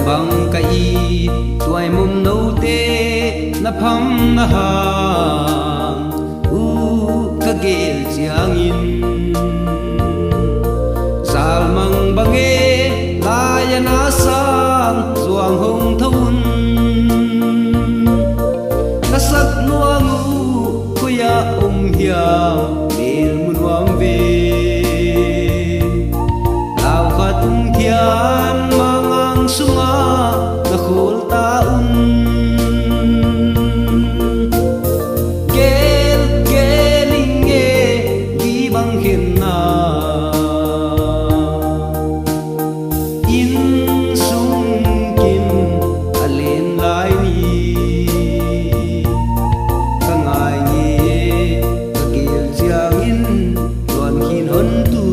bằng cây tuổi mum nâu tê na pham na hàng ka gel chiang in sal mang bange la ya na sang zuang hong thun na sak nuangu kuya hiam mil mun wam ve lao khat thian mangang sunga na khol taun gel gelinge gi bang hin na in sung kim alen lai ni kangai ni ka gel chiang in tuan hin hon tu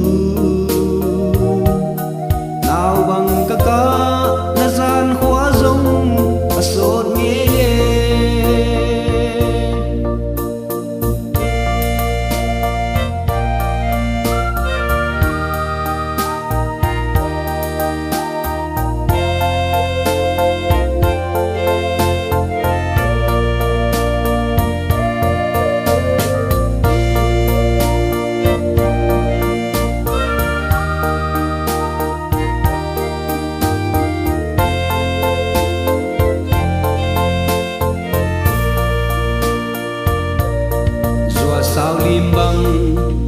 nào bằng ka ka na gian khóa rong a sot nghe sao lim băng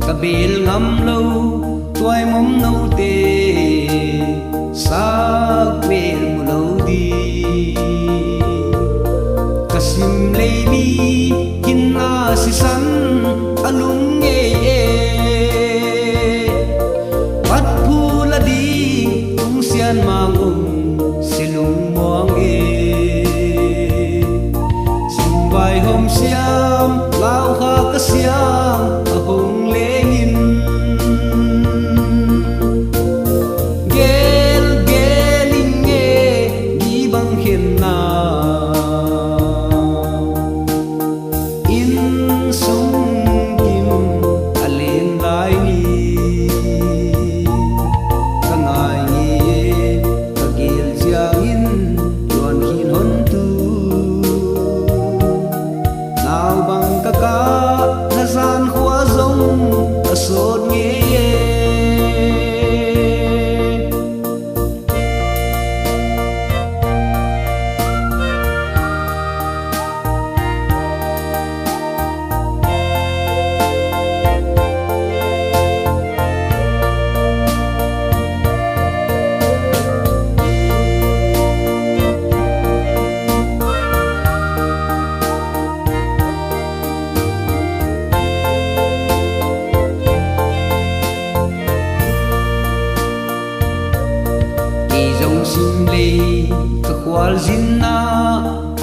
cả bel ngắm lâu toai mom nâu tê sa bel mu lâu đi kasim lebi kinna si san alung nghe bắt phu la đi tung xian mang silung moang sum vai hôm xiam lao kha ka siam a hong lengin gel gelinge gi bang hin na in sung kim alen lai ni kangai ni ka gel jiang in tuan hin hon tu nào bằng ka ka na gian khóa rong a sot nghe dòng sim lê ka khwal zin na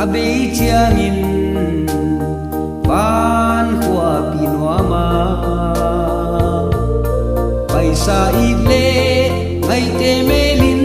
a be chiang in ban khwa pinwa ma paisa i le ngai te melin